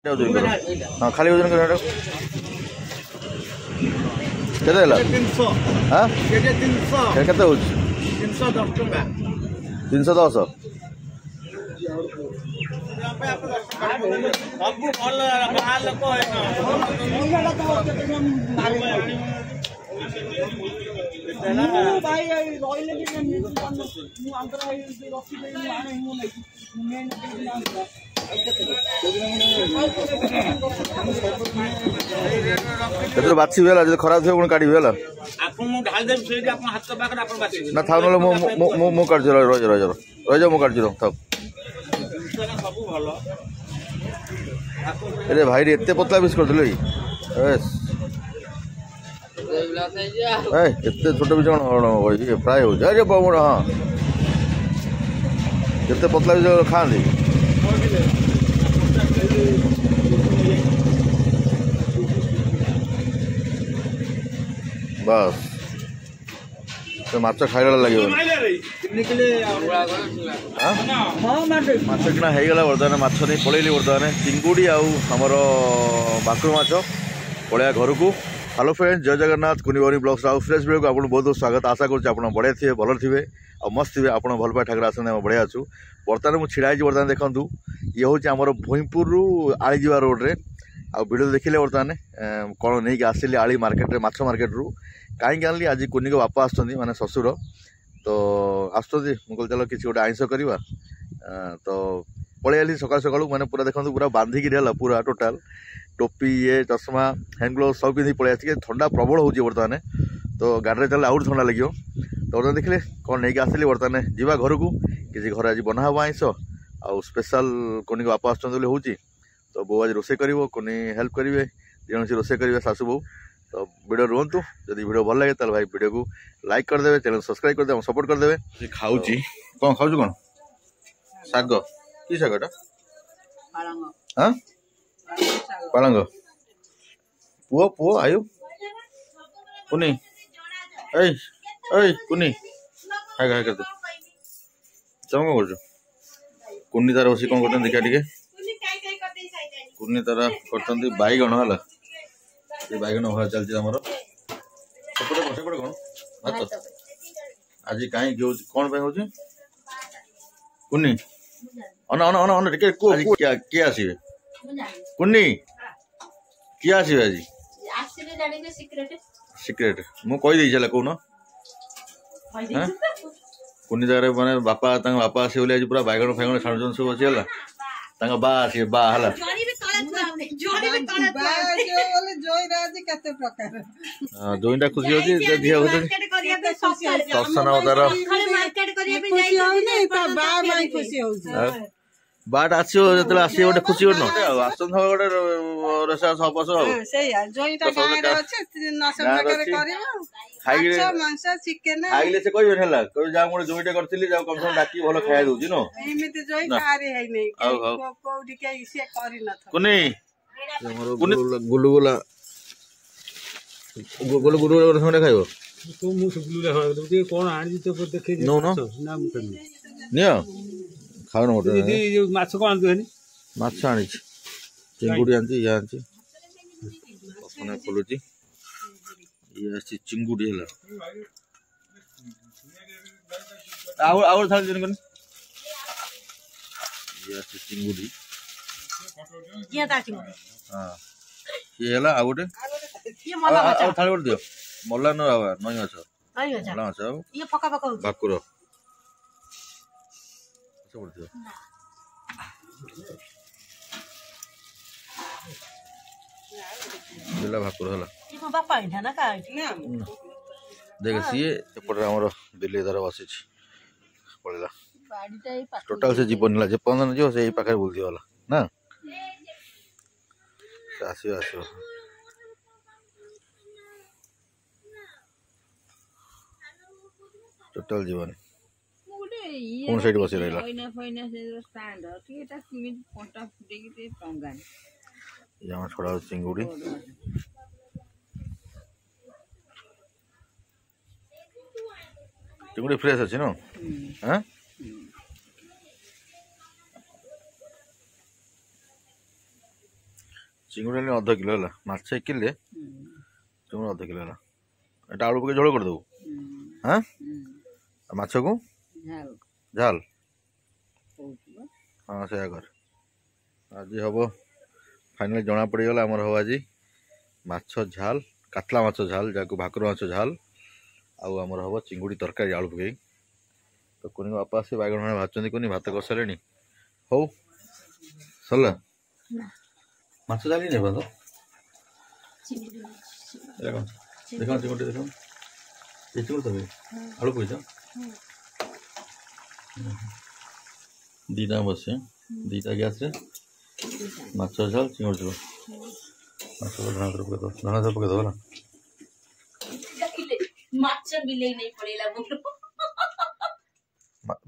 हाँ खाली वजन कर हाँ केते हो 310 केते बाछि भेला जे खराब थियो कोन काढी भेला आपन मु ढाल दे से आपन हाथ पाकर आपन बाछि ना थाउ न मु काढ जरा रह जा मु काढ जरा थाउ सब भलो अरे भाई रे एते पतला बिस कर दिलो यस ए एते छोट बिस कोन ये प्राय हो जा रे बमड़ हां केते पतला बिस खा दे बस तो माछ खाइला लगे माछ किना होगा बर्तमान माछ नहीं पलैली बर्तमान चिंगुड़ी आमर भाकुर माछ पलैया घर को। हेलो फ्रेंड्स जय जगन्नाथ कुनिवरी ब्लॉग्स आउ फ्रेश वीडियो को आपको बहुत बहुत स्वागत आशा करूँ बढ़िया थे भल थे और मस्त थे आप भल पाए ठाकुर आसने बढ़िया अच्छु। बर्तमान मुझे छिड़ा बर्तमान देखूँ ये हूँ आमर भुईपुर रु आलीजा रोड रे आ वीडियो देखिले बर्तमान कौन नहीं आसिली आली मार्केट माछ मार्केट रु कहीं आनली आज कुनी को बापा आसुँच माने ससुर तो आसुँच मुझे चलो किसी गोटे आइंस करवा तो पलि आली सकाल सकाल मैंने पूरा देखो पूरा बांधिकी पूरा टोटाल टोपी ये चश्मा हैंड ग्लोव सब पिंधि पलि आसी ठंडा प्रबल हो बर्तमान तो गाड़ी चल आउट ठंडा लगे तो बर्तमान देखिले कौन नहीं आसिली बर्तमान जीवा घर को किसी घर आज बना हम आइंस आउ स्पेशल कुनी को बापा आसुँच हूँ तो बो आज रोसे कर कुनी हेल्प करेंगे जन से रोसे करेंगे सासू बो तो वीडियो रुहतु जदि वीडियो भल लगे भाई वीडियो को लाइक करदे चैनल सब्सक्राइब करदे सपोर्ट करदे। खाऊ कौन खाऊ कौन शाग कि शाग हाँ पालंग पुओ पुओ आयु कुनी ऐ कुनी हाय हाय करदे चम कौन कर कुनी तार बस कौन कर देखा टे कुनी तार कर बैगण है बैगण भरा चलती सेपटे कौन भात आज कहीं कौन पे हूँ कुनी अन अन अन अन किए आसवे कुनी किए आसवे आज सिक्रेट मु कही चला कौन कुनी जगह माने बापा बापा आसवे आज पूरा बैगण फैगण छाणुन सब अच्छी है बा आसवे बा है जोईटा खुशी होती झील बाट आसो गोटे खुशी गोटे खाइले से कह जा गोटे जोईटे करी कम से कम डाक भल खाया दूसरी गुलुगुला गुलुगुला खंडे खाइब खाऊ माछ कौन माछ आनी चिंगुड़ी आनी ये आनी खोलुची ये चिंगुड़ी है आउ थाली ये चिंगुड़ी हाँ ये है आ गोटे थाली गोटे दियो मल्ला नई माछ भाकुर भाकुर देख सी एपटे आम दिल्ली धर बसी पड़ा टोटाल से जीवन है जेपन जो से पाखे बुलती गला ना आसो आसो टोटाल जीवन कौन साइड बसी रहा यहाँ छड़ा चिंगुड़ी चिंगुड़ी फ्रेश अच्छी ना हाँ चिंगुड़ी आनी अध किलो है माछ 1 किलो चिंगुड़ी अध किलो है एटा आलू पके झोल कर दो हाँ माछ को झाल हाँ से कर आज हम फाइनली जना पड़गला आमर हम आज माछ झाल कातला माछ झाल जहाँ भाकुर माछ झाल आमर हम चिंगुड़ी तरकारी आलू पकई तो कुनी बापा से बैगन मैंने भाजती कुनी भात कर सारे हौ सरला माछ झाल नहीं बात देख चिंगुड़ी देख ये चिंगुड़ी तब आलू पकईच दीटा बसे दीटा गैस रे माछ झाल चिंगुड़ी झोल माछ धना पकई दो ना माछ बिलेई नहीं पड़ेला बोलो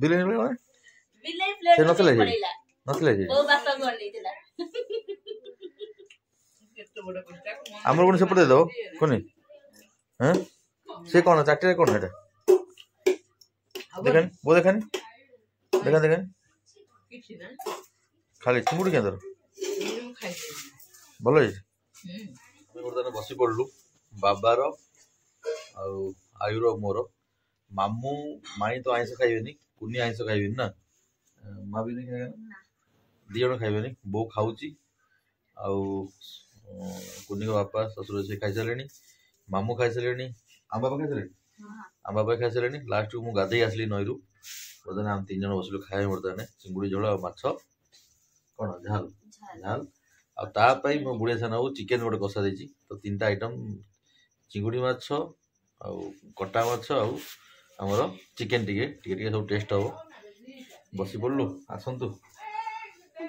बिलेई नहीं पड़ेला बिलेई प्लेट नहीं पड़ेला नथले जे ओ बापा घर नहीं दिला हमर कोन सेपट दे दो कोनी हैं से कोन चाटी रे कोन हेटा देखन वो देखन किछि ना खाली चिंगुड़ी के अंदर खाइ भलो है हम बर्तन बसी पड़लु बाबार आयुर मोर मामू माई तो आइंस खाइबेनी कुनी आइंस खाइबेनी ना माँ भी नहीं खाएगा दी जन खाइबेनी बो खाऊची कुनी को बापा ससुर से खाई सारे मामू खाई सारे आम बापा खाई सारे आम बापा खाई सारे लास्ट को मुझे गाधे आसली नई रू बर्तमान आम 3 जन बसलु खाए बर्तमान चिंगुड़ी झोल माछ कौन झाल झाल आपाई मो बुढ़िया सान चिकेन गोटे कषा देती तो 3टा आइटम चिंगुड़ी माछ कटा माछ आमर चिकेन टिके सब टेस्ट हम बसी पड़लु आसतु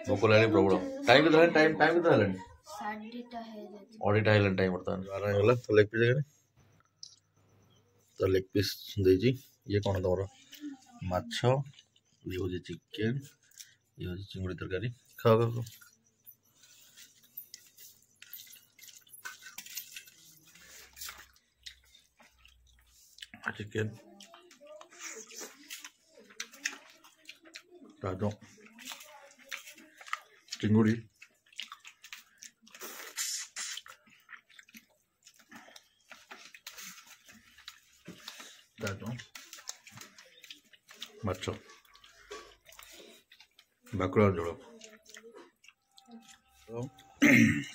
भोक लगे प्रबल टाइम के टाइम टाइम के 2:30 है टाइम बर्तमान 12 होगा तो लेग पीस तो लेग पीस देजी ये कौन तुम माछ ये हूँ चिकेन ये हूँ चिंगुड़ी तरकारी खाओ खाओ चिकेन ताजो चिंगुड़ी ताजो माछ भाकुरा झोल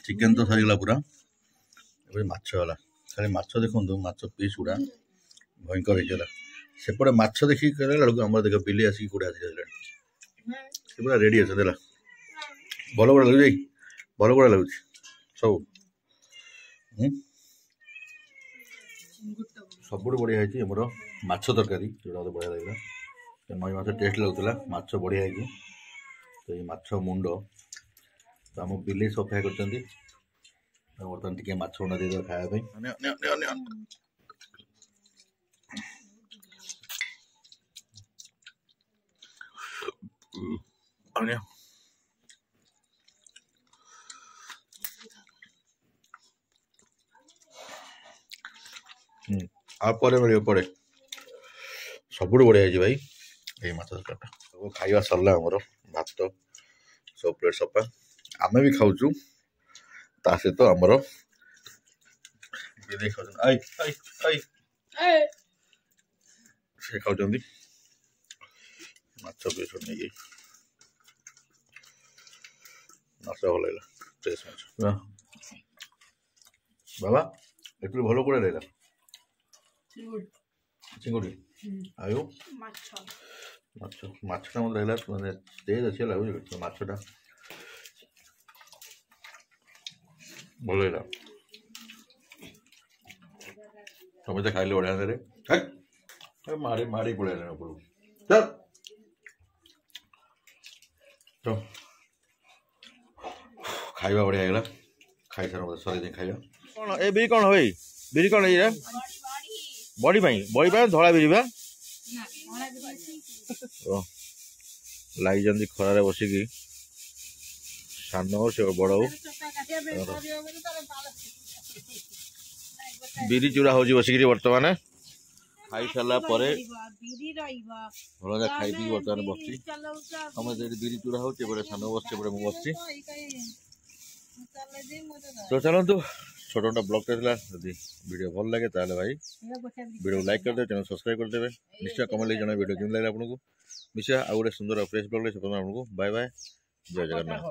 चिकेन तो सरीगला पूरा माछ गला खाली माछ देखो माछ पीस गुड़ा भयंकर होगा सेपटे माछ देखिक बेलू आम देख बिली आसिक कूड़े आसी से पूरा रेडी अच्छा भल कूड़ा लगे भल कूड़ा लगुच सब सब बढ़िया है मोर माछ तरकारी जो बढ़िया लगे नई माछ टेस्ट लगुला माछ बढ़िया है तो ये माछ मुंड तो आम बिले सफा कर बर्तमान टे माछ मुंडा दे खायापी आप मिले पड़े सब बढ़िया है भाई ये माछ तरकारी सब खाଇବା सरला आमर भात सब प्लेट सफा आम भी खाऊचु ता सहित आमर से खाऊँ माछ पीस नहीं माछ भल लगे फ्रेश माछ बाबा एक्चुअली भल कूड़ा लगे चिंगुड़ी आयो माछटा मत लगे मैंने तेज अच्छे लगे माछटा भल लगे समझते खाइले बढ़िया रे मारे मारे पड़े चल तो खाଇବା बढ़िया है खाई सारा सर खाଇବା कौन ए बिरी कौन भाई बिरी कौन ये बड़ी बड़ी धड़ा बिरी बा लाई जंदी खरारे बसिकी सान हो से बड़ हो बिरी चूड़ा हो बसिकी बर्तमान खाई सारा भल खाई पी बर्तमान बस बिरी चूड़ा हो सान बस मुझे बस तो चलतु छोट मोटा ब्लॉग जदि वीडियो भल लगे ताले भाई वीडियो लाइक करदे चैनल सब्सक्राइब करदे निश्चय कमेंट लगे जना वीडियो केमन लगे आपको निश्चय आउ गोटे सुंदर फ्रेश ब्लॉग आपको बाय बाय जय जगन्नाथ।